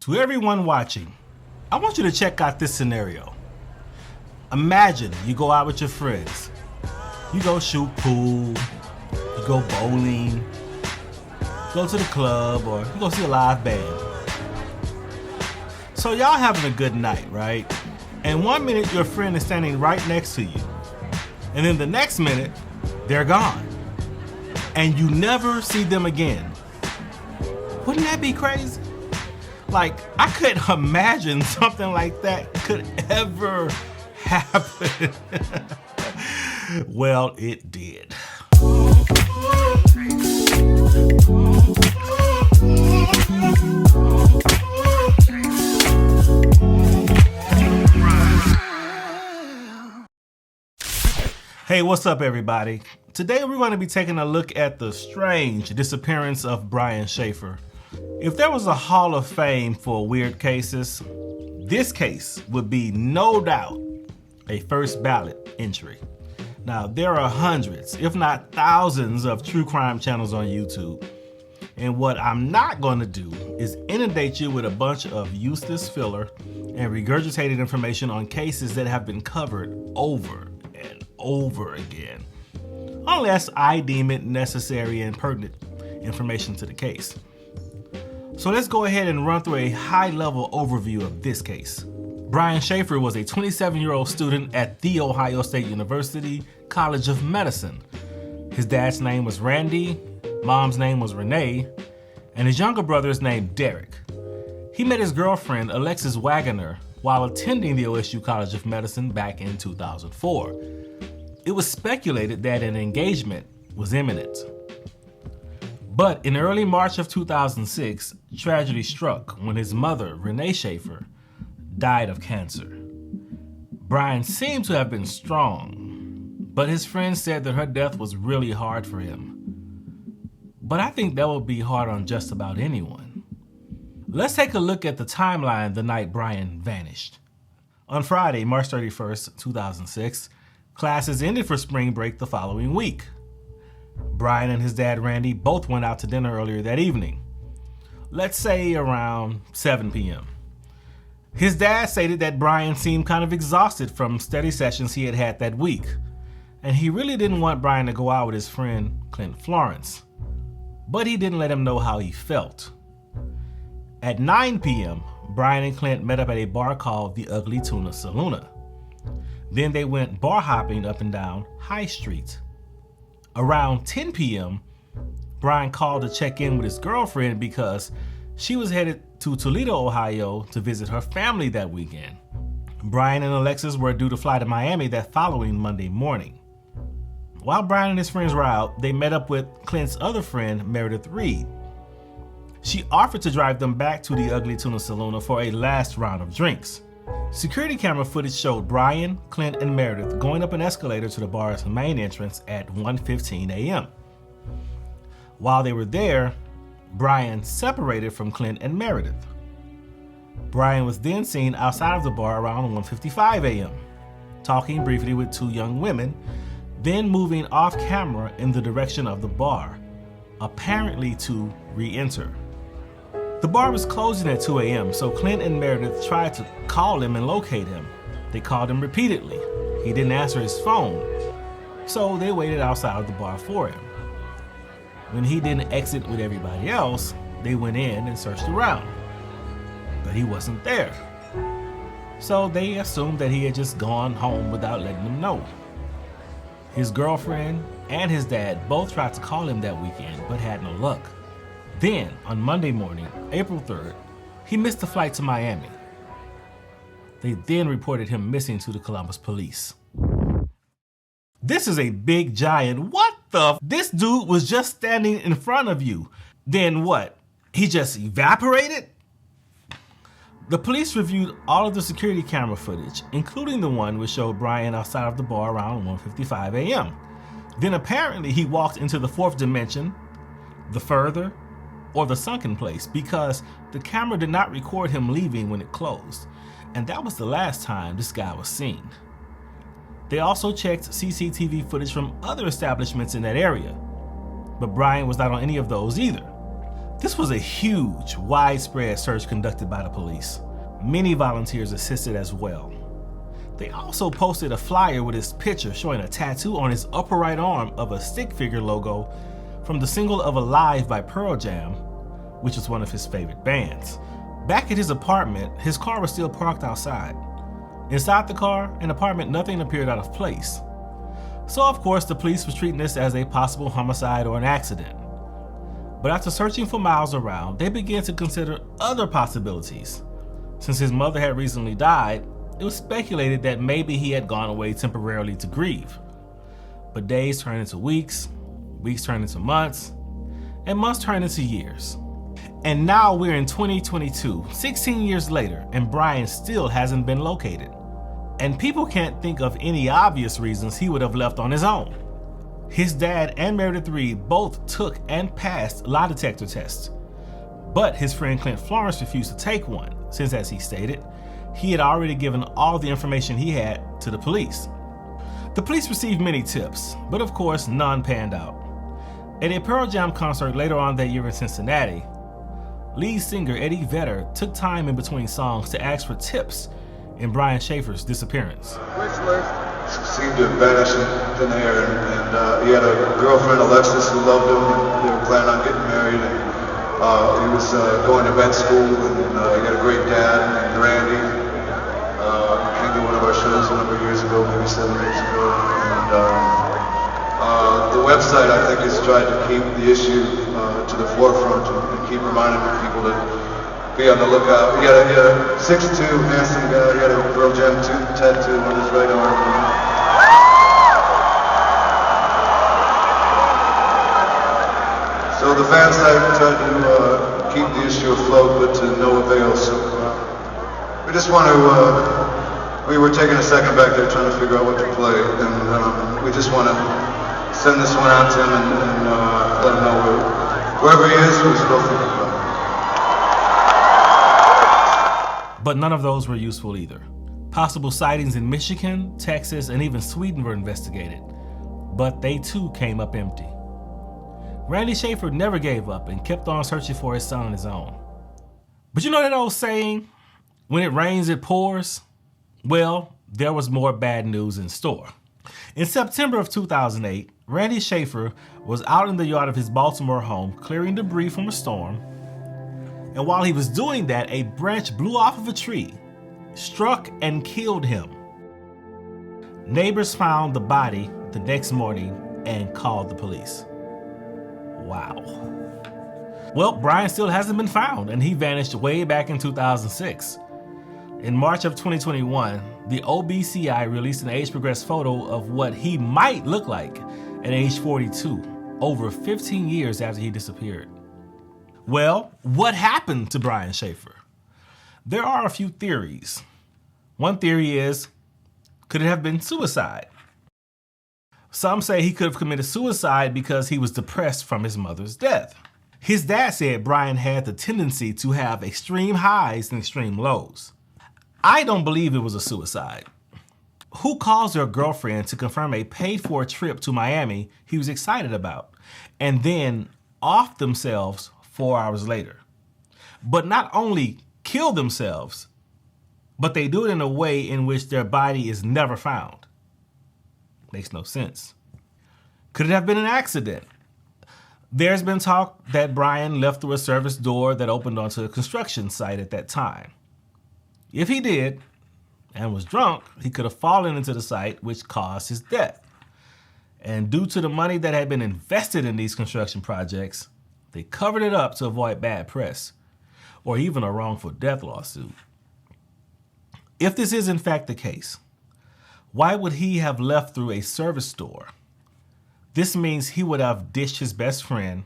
To everyone watching, I want you to check out this scenario. Imagine you go out with your friends. You go shoot pool, you go bowling, go to the club, or you go see a live band. So y'all having a good night, right? And 1 minute your friend is standing right next to you. And then the next minute, they're gone. And you never see them again. Wouldn't that be crazy? Like, I couldn't imagine something like that could ever happen. Well, it did. Hey, what's up, everybody? Today we're going to be taking a look at the strange disappearance of Brian Shaffer. If there was a Hall of Fame for weird cases, this case would be no doubt a first ballot entry. Now, there are hundreds, if not thousands, of true crime channels on YouTube. And what I'm not going to do is inundate you with a bunch of useless filler and regurgitated information on cases that have been covered over and over again, unless I deem it necessary and pertinent information to the case. So let's go ahead and run through a high-level overview of this case. Brian Shaffer was a 27-year-old student at The Ohio State University College of Medicine. His dad's name was Randy, mom's name was Renee, and his younger brother is named Derek. He met his girlfriend, Alexis Wagoner, while attending the OSU College of Medicine back in 2004. It was speculated that an engagement was imminent. But in early March of 2006, tragedy struck when his mother, Renee Shaffer, died of cancer. Brian seemed to have been strong, but his friends said that her death was really hard for him. But I think that would be hard on just about anyone. Let's take a look at the timeline the night Brian vanished. On Friday, March 31st, 2006, classes ended for spring break the following week. Brian and his dad, Randy, both went out to dinner earlier that evening. Let's say around 7 p.m. His dad stated that Brian seemed kind of exhausted from study sessions he had had that week, and he really didn't want Brian to go out with his friend, Clint Florence. But he didn't let him know how he felt. At 9 p.m., Brian and Clint met up at a bar called the Ugly Tuna Saloona. Then they went bar hopping up and down High Street. Around 10 p.m., Brian called to check in with his girlfriend because she was headed to Toledo, Ohio to visit her family that weekend. Brian and Alexis were due to fly to Miami that following Monday morning. While Brian and his friends were out, they met up with Clint's other friend, Meredith Reed. She offered to drive them back to the Ugly Tuna Saloona for a last round of drinks. Security camera footage showed Brian, Clint, and Meredith going up an escalator to the bar's main entrance at 1:15 a.m. While they were there, Brian separated from Clint and Meredith. Brian was then seen outside of the bar around 1:55 a.m., talking briefly with two young women, then moving off camera in the direction of the bar, apparently to re-enter. The bar was closing at 2 a.m., so Clint and Meredith tried to call him and locate him. They called him repeatedly. He didn't answer his phone, so they waited outside of the bar for him. When he didn't exit with everybody else, they went in and searched around, but he wasn't there. So they assumed that he had just gone home without letting them know. His girlfriend and his dad both tried to call him that weekend, but had no luck. Then, on Monday morning, April 3rd, he missed the flight to Miami. They then reported him missing to the Columbus police. This is a big giant. What the? This dude was just standing in front of you. Then what? He just evaporated? The police reviewed all of the security camera footage, including the one which showed Brian outside of the bar around 1:55 a.m. Then apparently he walked into the fourth dimension, the further, or the sunken place, because the camera did not record him leaving when it closed, and that was the last time this guy was seen. They also checked CCTV footage from other establishments in that area, but Brian was not on any of those either. This was a huge, widespread search conducted by the police. Many volunteers assisted as well. They also posted a flyer with his picture showing a tattoo on his upper right arm of a stick figure logo from the single of Alive by Pearl Jam, which was one of his favorite bands. Back at his apartment, his car was still parked outside. Inside the car and apartment, nothing appeared out of place. So of course, the police was treating this as a possible homicide or an accident. But after searching for miles around, they began to consider other possibilities. Since his mother had recently died, it was speculated that maybe he had gone away temporarily to grieve. But days turned into weeks, weeks turned into months, and months turned into years. And now we're in 2022, 16 years later, and Brian still hasn't been located. And people can't think of any obvious reasons he would have left on his own. His dad and Meredith Reed both took and passed lie detector tests. But his friend Clint Florence refused to take one, since, as he stated, he had already given all the information he had to the police. The police received many tips, but of course none panned out. At a Pearl Jam concert later on that year in Cincinnati, lead singer Eddie Vedder took time in between songs to ask for tips in Brian Shaffer's Disappearance. Which list seemed to vanish in thin air, and he had a girlfriend, Alexis, who loved him, and they were planning on getting married, and he was going to med school, and he had a great dad named Randy. Came to one of our shows a number of years ago, maybe 7 years ago, and the website, I think, has tried to keep the issue to the forefront and keep reminding people to be on the lookout. He had a 6'2", handsome guy. He had a Pearl Jam tattoo on his right arm. So the fan site tried to keep the issue afloat, but to no avail. So we just want to. We were taking a second back there trying to figure out what to play, and we just want to send this one out to him and let him know wherever he is, we're still thinking about him. But none of those were useful either. Possible sightings in Michigan, Texas, and even Sweden were investigated, but they too came up empty. Randy Shaffer never gave up and kept on searching for his son on his own. But you know that old saying, when it rains, it pours? Well, there was more bad news in store. In September of 2008, Randy Shaffer was out in the yard of his Baltimore home clearing debris from a storm. And while he was doing that, a branch blew off of a tree, struck and killed him. Neighbors found the body the next morning and called the police. Wow. Well, Brian still hasn't been found, and he vanished way back in 2006. In March of 2021, the OBCI released an age-progressed photo of what he might look like at age 42, over 15 years after he disappeared. Well, what happened to Brian Shaffer? There are a few theories. One theory is, could it have been suicide? Some say he could have committed suicide because he was depressed from his mother's death. His dad said Brian had the tendency to have extreme highs and extreme lows. I don't believe it was a suicide. Who calls their girlfriend to confirm a paid-for trip to Miami he was excited about, and then off themselves 4 hours later? But not only kill themselves, but they do it in a way in which their body is never found. Makes no sense. Could it have been an accident? There's been talk that Brian left through a service door that opened onto a construction site at that time. If he did, and was drunk, he could have fallen into the site, which caused his death. And due to the money that had been invested in these construction projects, they covered it up to avoid bad press, or even a wrongful death lawsuit. If this is in fact the case, why would he have left through a service door? This means he would have ditched his best friend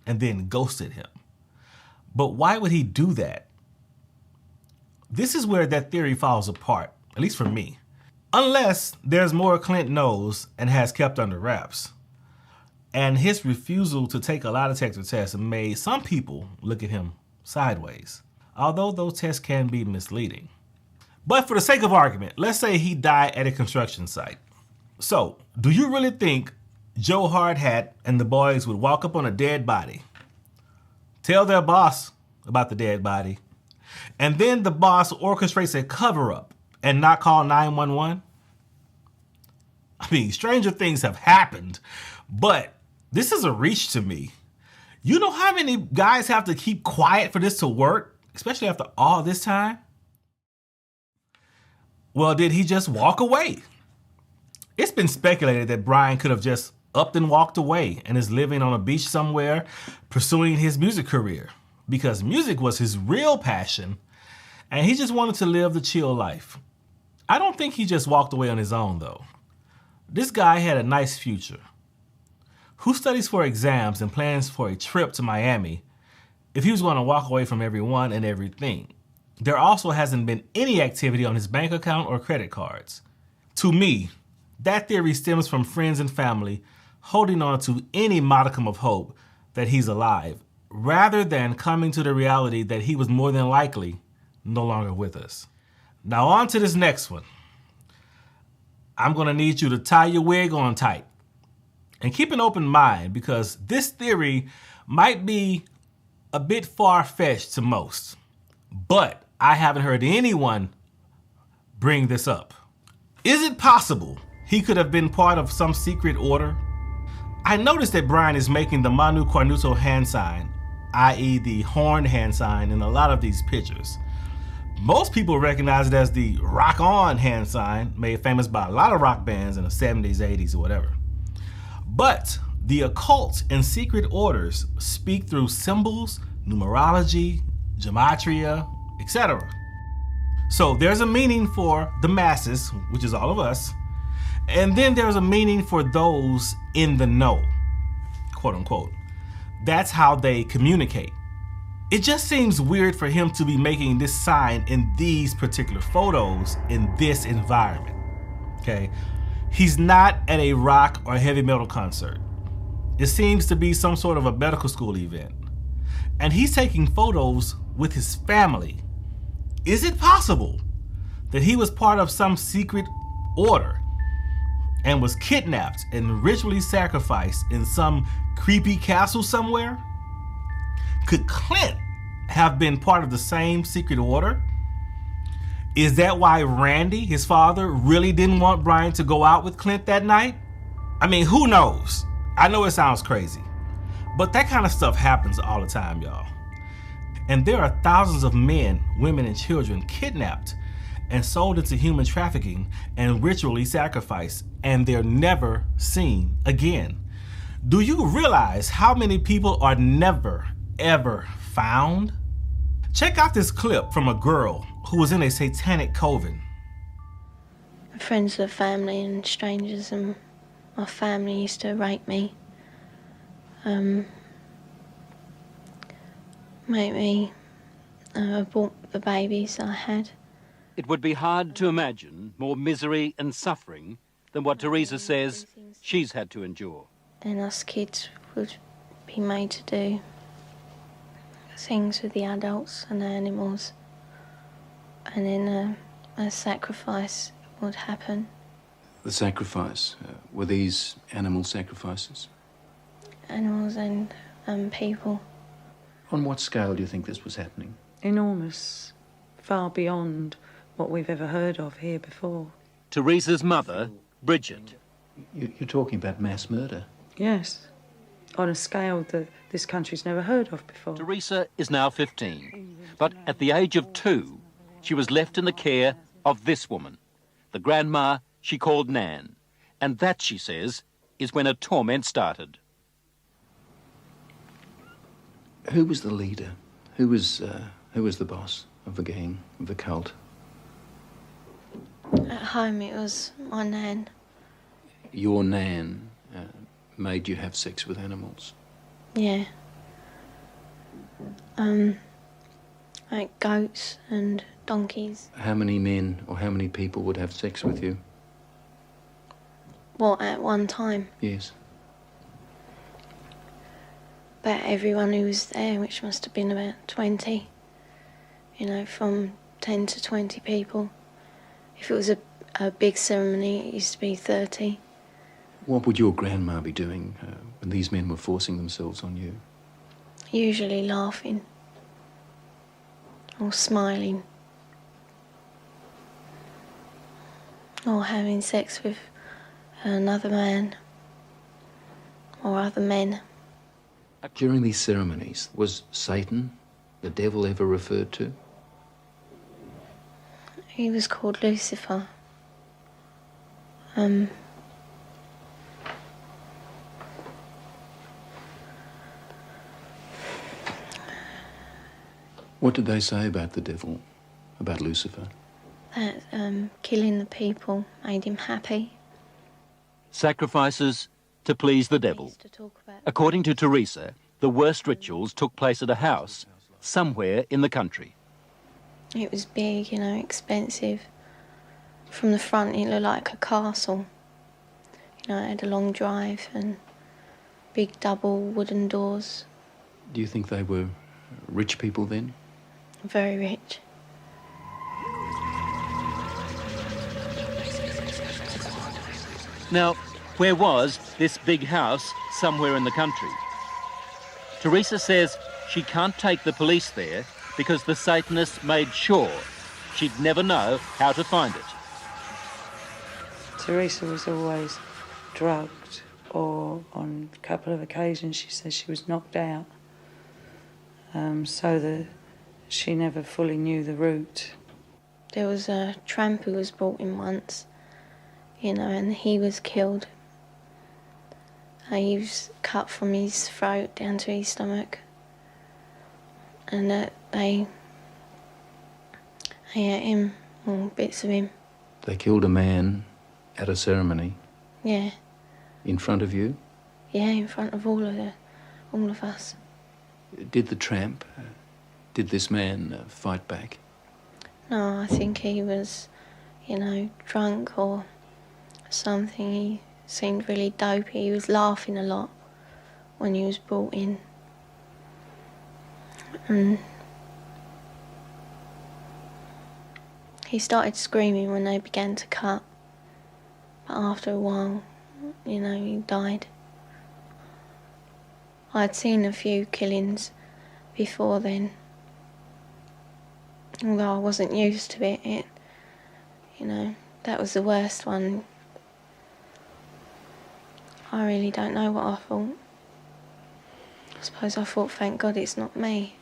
and then ghosted him. But why would he do that? This is where that theory falls apart, at least for me. Unless there's more Clint knows and has kept under wraps. And his refusal to take a lie detector test made some people look at him sideways, although those tests can be misleading. But for the sake of argument, let's say he died at a construction site. So, do you really think Joe Hardhat and the boys would walk up on a dead body, tell their boss about the dead body, and then the boss orchestrates a cover-up and not call 911? I mean, stranger things have happened, but this is a reach to me. You know how many guys have to keep quiet for this to work, especially after all this time? Well, did he just walk away? It's been speculated that Brian could have just upped and walked away and is living on a beach somewhere pursuing his music career, because music was his real passion and he just wanted to live the chill life. I don't think he just walked away on his own, though. This guy had a nice future. Who studies for exams and plans for a trip to Miami if he was going to walk away from everyone and everything? There also hasn't been any activity on his bank account or credit cards. To me, that theory stems from friends and family holding on to any modicum of hope that he's alive, rather than coming to the reality that he was more than likely no longer with us. Now on to this next one. I'm going to need you to tie your wig on tight and keep an open mind, because this theory might be a bit far-fetched to most, but I haven't heard anyone bring this up. Is it possible he could have been part of some secret order? I noticed that Brian is making the Manu Cornuto hand sign, i.e. the horn hand sign, in a lot of these pictures. Most people recognize it as the Rock On hand sign, made famous by a lot of rock bands in the 70s, 80s, or whatever. But the occult and secret orders speak through symbols, numerology, gematria, etc. So there's a meaning for the masses, which is all of us, and then there's a meaning for those in the know, quote unquote. That's how they communicate. It just seems weird for him to be making this sign in these particular photos in this environment, okay? He's not at a rock or heavy metal concert. It seems to be some sort of a medical school event. And he's taking photos with his family. Is it possible that he was part of some secret order and was kidnapped and ritually sacrificed in some creepy castle somewhere? Could Clint have been part of the same secret order? Is that why Randy, his father, really didn't want Brian to go out with Clint that night? I mean, who knows? I know it sounds crazy, but that kind of stuff happens all the time, y'all. And there are thousands of men, women, and children kidnapped and sold into human trafficking and ritually sacrificed, and they're never seen again. Do you realize how many people are never, ever found? Check out this clip from a girl who was in a satanic coven. Friends of family and strangers and my family used to rape me. Make me abort the babies I had. It would be hard to imagine more misery and suffering than what Teresa says she's had to endure. And us kids would be made to do things with the adults and the animals, and then a sacrifice would happen. The sacrifice, were these animal sacrifices? Animals and people. On what scale do you think this was happening? Enormous, far beyond what we've ever heard of here before. Teresa's mother, Bridget. You're talking about mass murder? Yes, on a scale that this country's never heard of before. Teresa is now 15, but at the age of 2, she was left in the care of this woman, the grandma she called Nan. And that, she says, is when her torment started. Who was the leader? Who was the boss of the gang, of the cult? At home it was my nan. Your Nan made you have sex with animals? Yeah. Like goats and donkeys. How many men or how many people would have sex with you? What, at one time? Yes. About everyone who was there, which must have been about 20. You know, from 10 to 20 people. If it was a big ceremony, it used to be 30. What would your grandma be doing when these men were forcing themselves on you? usually laughing or smiling or having sex with another man or other men. During these ceremonies, was Satan, the devil, ever referred to? He was called Lucifer. What did they say about the devil, about Lucifer? That killing the people made him happy. Sacrifices to please the devil. Used to talk about According to Teresa, the worst rituals took place at a house somewhere in the country. it was big, you know, expensive. From the front, it looked like a castle. You know, it had a long drive and big double wooden doors. Do you think they were rich people then? Very rich. Now, where was this big house somewhere in the country? Teresa says she can't take the police there because the Satanists made sure she'd never know how to find it. Teresa was always drugged, or on a couple of occasions she says she was knocked out, so that she never fully knew the route. There was a tramp who was brought in once, you know, and he was killed. He was cut from his throat down to his stomach, and they ate him, or bits of him. They killed a man at a ceremony Yeah, in front of you? yeah, in front of all of us. Did the tramp, did this man fight back? No, I think he was, you know, drunk or something. He seemed really dopey. He was laughing a lot when he was brought in. And he started screaming when they began to cut. But after a while, you know, he died. I'd seen a few killings before then. Although I wasn't used to it, you know, that was the worst one. I really don't know what I thought. I suppose I thought, thank God it's not me.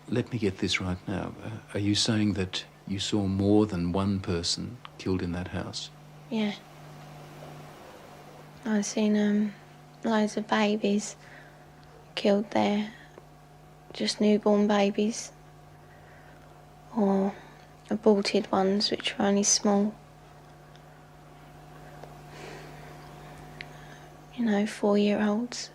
Let me get this right now. Are you saying that you saw more than one person killed in that house? Yeah. I've seen loads of babies killed there, just newborn babies, or aborted ones which were only small. You know, 4-year-olds.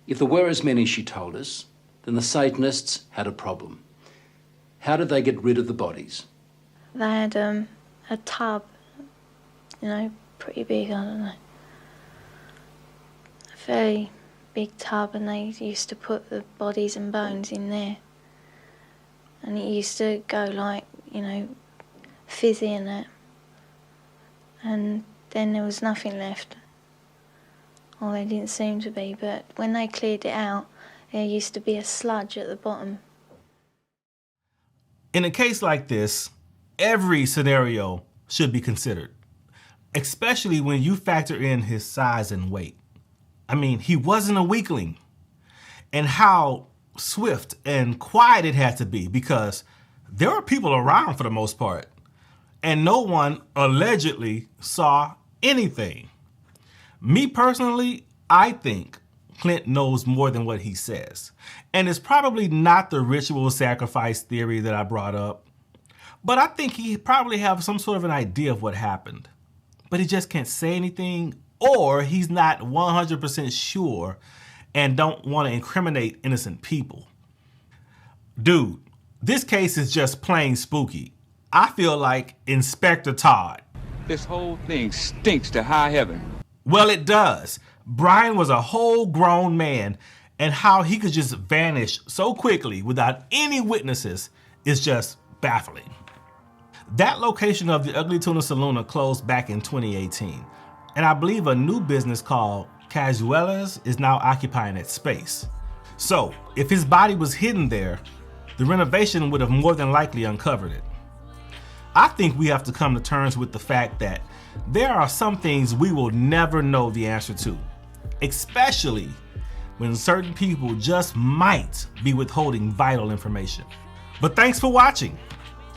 If there were as many as she told us, then the Satanists had a problem. How did they get rid of the bodies? They had a tub, you know, pretty big, I don't know. A very big tub, and they used to put the bodies and bones in there. And it used to go like, you know, fizzy and that. And then there was nothing left. Or there didn't seem to be, but when they cleared it out, there used to be a sludge at the bottom. In a case like this, every scenario should be considered, especially when you factor in his size and weight. I mean, he wasn't a weakling. And how swift and quiet it had to be, because there were people around for the most part, and no one allegedly saw anything. Me personally, I think Clint knows more than what he says. And it's probably not the ritual sacrifice theory that I brought up, but I think he probably has some sort of an idea of what happened. But he just can't say anything, or he's not 100% sure and don't want to incriminate innocent people. Dude, this case is just plain spooky. I feel like Inspector Todd. This whole thing stinks to high heaven. Well, it does. Brian was a whole grown man, and how he could just vanish so quickly without any witnesses is just baffling. That location of the Ugly Tuna Saloon closed back in 2018, and I believe a new business called casuales is now occupying that space. So, if his body was hidden there, the renovation would have more than likely uncovered it. I think we have to come to terms with the fact that there are some things we will never know the answer to, especially when certain people just might be withholding vital information. But thanks for watching,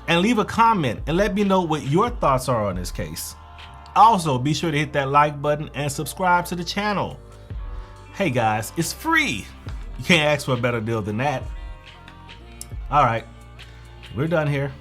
and leave a comment and let me know what your thoughts are on this case. Also, be sure to hit that like button and subscribe to the channel. Hey guys, it's free. You can't ask for a better deal than that. All right, we're done here.